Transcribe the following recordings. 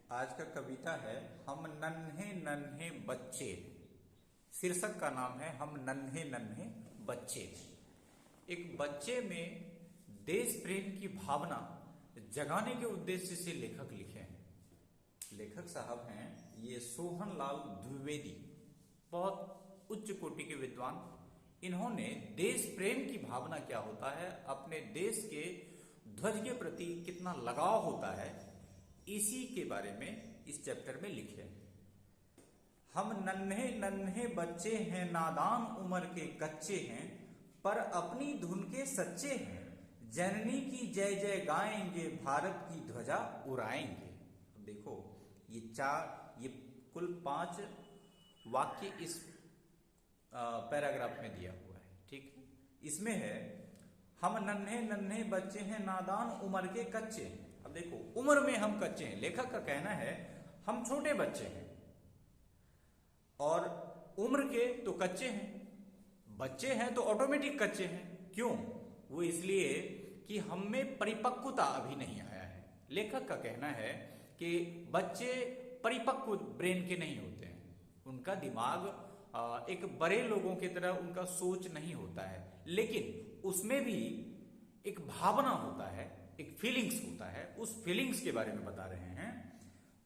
आज का कविता है हम नन्हे नन्हे बच्चे। शीर्षक का नाम है हम नन्हे नन्हे बच्चे। एक बच्चे में देश प्रेम की भावना जगाने के उद्देश्य से लेखक लिखे हैं। लेखक साहब हैं ये सोहन लाल द्विवेदी, बहुत उच्च कोटि के विद्वान। इन्होंने देश प्रेम की भावना क्या होता है, अपने देश के ध्वज के प्रति कितना लगाव होता है, इसी के बारे में इस चैप्टर में लिखे। हम नन्हे नन्हे बच्चे हैं, नादान उम्र के कच्चे हैं, पर अपनी धुन के सच्चे हैं। जननी की जय जय गाएंगे, भारत की ध्वजा उड़ाएंगे। अब देखो ये कुल 5 वाक्य इस पैराग्राफ में दिया हुआ है। ठीक है, इसमें है हम नन्हे नन्हे बच्चे हैं, नादान उम्र के कच्चे हैं। अब देखो उम्र में हम कच्चे हैं, लेखक का कहना है हम छोटे बच्चे हैं और उम्र के तो कच्चे हैं। बच्चे हैं तो ऑटोमेटिक कच्चे हैं। क्यों? वो इसलिए कि हम में परिपक्वता अभी नहीं आया है। लेखक का कहना है कि बच्चे परिपक्व ब्रेन के नहीं होते हैं, उनका दिमाग एक बड़े लोगों की तरह उनका सोच नहीं होता है, लेकिन उसमें भी एक भावना होता है, एक फीलिंग्स होता है। उस फीलिंग्स के बारे में बता रहे हैं।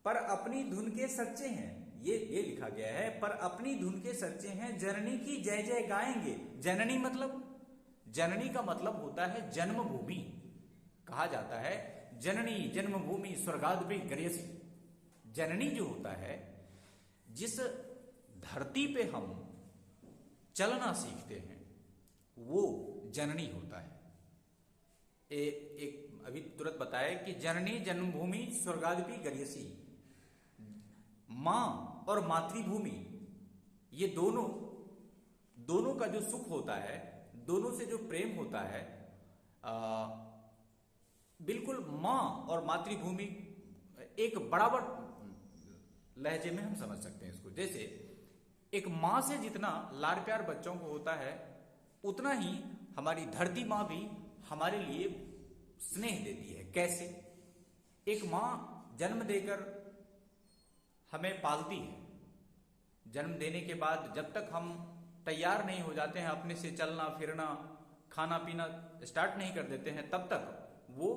पर अपनी धुन के सच्चे हैं, ये लिखा गया है, पर अपनी धुन के सच्चे हैं। जननी की जय जय गाएंगे। जननी का मतलब होता है जन्मभूमि। कहा जाता है जननी जन्मभूमि स्वर्गादपि गरीयसी। जननी जो होता है, जिस धरती पे हम चलना सीखते हैं, वो जननी होता है। एक अभी तुरंत बताया कि जननी जन्मभूमि स्वर्गादपि गरीयसी। मां और मातृभूमि, ये दोनों का जो सुख होता है, दोनों से जो प्रेम होता है, बिल्कुल मां और मातृभूमि एक बराबर लहजे में हम समझ सकते हैं इसको। जैसे एक मां से जितना लाड़ प्यार बच्चों को होता है, उतना ही हमारी धरती मां भी हमारे लिए स्नेह देती है। कैसे? एक मां जन्म देकर हमें पालती है। जन्म देने के बाद जब तक हम तैयार नहीं हो जाते हैं, अपने से चलना फिरना खाना पीना स्टार्ट नहीं कर देते हैं, तब तक वो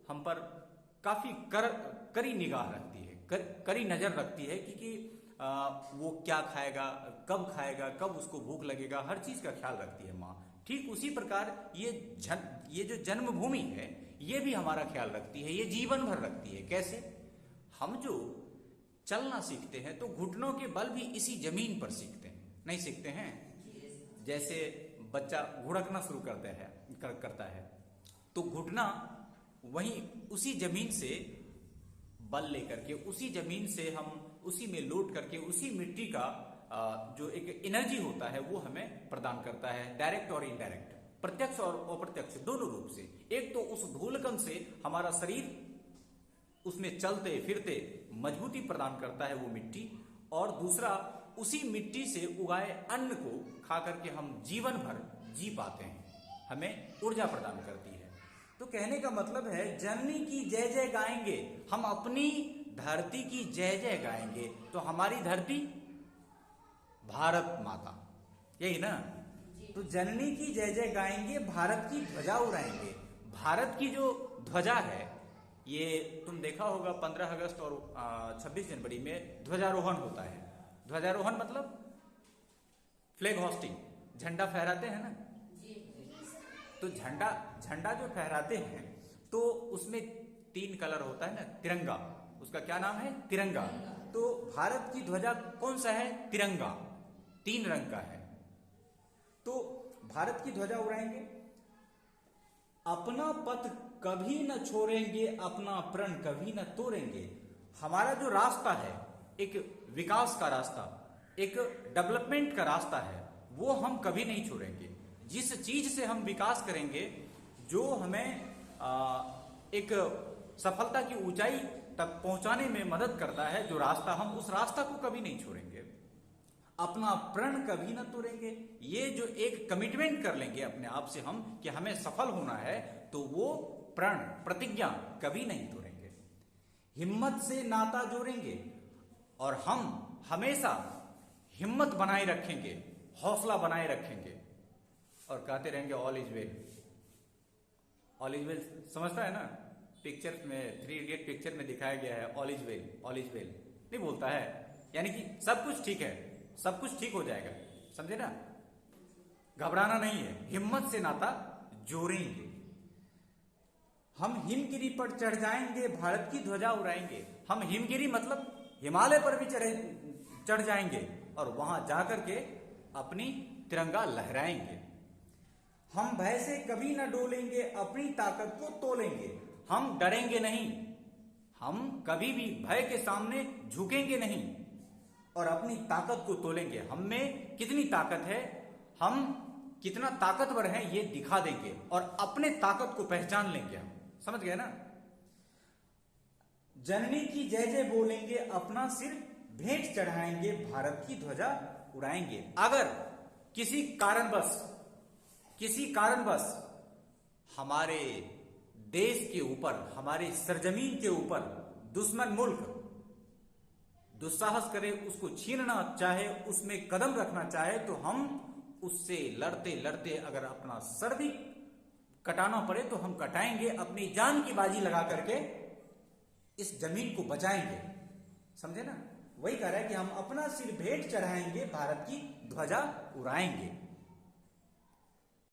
हम पर काफी करी निगाह रखती है, करी नजर रखती है कि वो क्या खाएगा, कब उसको भूख लगेगा, हर चीज का ख्याल रखती है माँ। ठीक उसी प्रकार ये जो जन्मभूमि है, ये भी हमारा ख्याल रखती है, ये जीवन भर रखती है। कैसे? हम जो चलना सीखते हैं तो घुटनों के बल भी इसी जमीन पर सीखते हैं, नहीं सीखते हैं? जैसे बच्चा घुड़कना शुरू करता है तो घुटना वहीं उसी जमीन से बल लेकर के, उसी जमीन से हम उसी में लोट करके, उसी मिट्टी का जो एक एनर्जी होता है वो हमें प्रदान करता है, डायरेक्ट और इनडायरेक्ट, प्रत्यक्ष और अप्रत्यक्ष दोनों रूप से। एक तो उस धूलकण से हमारा शरीर उसमें चलते फिरते मजबूती प्रदान करता है वो मिट्टी, और दूसरा उसी मिट्टी से उगाए अन्न को खा करके हम जीवन भर जी पाते हैं, हमें ऊर्जा प्रदान करती है। तो कहने का मतलब है जननी की जय जय गाएंगे, हम अपनी धरती की जय जय गाएंगे। तो हमारी धरती भारत माता, यही ना? तो जननी की जय जय गाएंगे, भारत की ध्वजा उड़ाएंगे। भारत की जो ध्वजा है, ये तुम देखा होगा 15 अगस्त और 26 जनवरी में ध्वजारोहण होता है। ध्वजारोहण मतलब फ्लैग होस्टिंग, झंडा फहराते हैं ना। तो झंडा जो फहराते हैं तो उसमें 3 कलर होता है ना, तिरंगा, उसका क्या नाम है? तिरंगा। तो भारत की ध्वजा कौन सा है? तिरंगा, 3 रंग का है। तो भारत की ध्वजा उड़ाएंगे, अपना पथ कभी न छोड़ेंगे, अपना प्रण कभी न तोड़ेंगे। हमारा जो रास्ता है, एक विकास का रास्ता, एक डेवलपमेंट का रास्ता है, वो हम कभी नहीं छोड़ेंगे। जिस चीज से हम विकास करेंगे, जो हमें एक सफलता की ऊंचाई तक पहुंचाने में मदद करता है, जो रास्ता, हम उस रास्ता को कभी नहीं छोड़ेंगे। अपना प्रण कभी न तोड़ेंगे, ये जो एक कमिटमेंट कर लेंगे अपने आप से हम कि हमें सफल होना है, तो वो प्रण प्रतिज्ञा कभी नहीं तोड़ेंगे। हिम्मत से नाता जोड़ेंगे और हम हमेशा हिम्मत बनाए रखेंगे, हौसला बनाए रखेंगे और कहते रहेंगे all is well. All is well समझता है ना, पिक्चर में, 3 इडियट पिक्चर में दिखाया गया है all is well, all is well नहीं बोलता है, यानी कि सब कुछ ठीक है, सब कुछ ठीक हो जाएगा, समझे ना, घबराना नहीं है, हिम्मत से नाता जोड़ेंगे। हम हिमगिरी पर चढ़ जाएंगे, भारत की ध्वजा उड़ाएंगे। हम हिमगिरी मतलब हिमालय पर भी चढ़ जाएंगे और वहां जाकर के अपनी तिरंगा लहराएंगे। हम भय से कभी न डोलेंगे, अपनी ताकत को तोलेंगे। हम डरेंगे नहीं, हम कभी भी भय के सामने झुकेंगे नहीं और अपनी ताकत को तोलेंगे। हम में कितनी ताकत है, हम कितना ताकतवर हैं ये दिखा देंगे और अपने ताकत को पहचान लेंगे हम, समझ गए ना। जननी की जय जय बोलेंगे, अपना सिर भेंट चढ़ाएंगे, भारत की ध्वजा उड़ाएंगे। अगर किसी कारणवश हमारे देश के ऊपर, हमारे सरजमीन के ऊपर दुश्मन मुल्क दुस्साहस करे, उसको छीनना चाहे, उसमें कदम रखना चाहे, तो हम उससे लड़ते लड़ते अगर अपना सर भी कटाना पड़े तो हम कटाएंगे, अपनी जान की बाजी लगा करके इस जमीन को बचाएंगे, समझे ना। वही कह रहा है कि हम अपना सिर भेंट चढ़ाएंगे, भारत की ध्वजा उड़ाएंगे।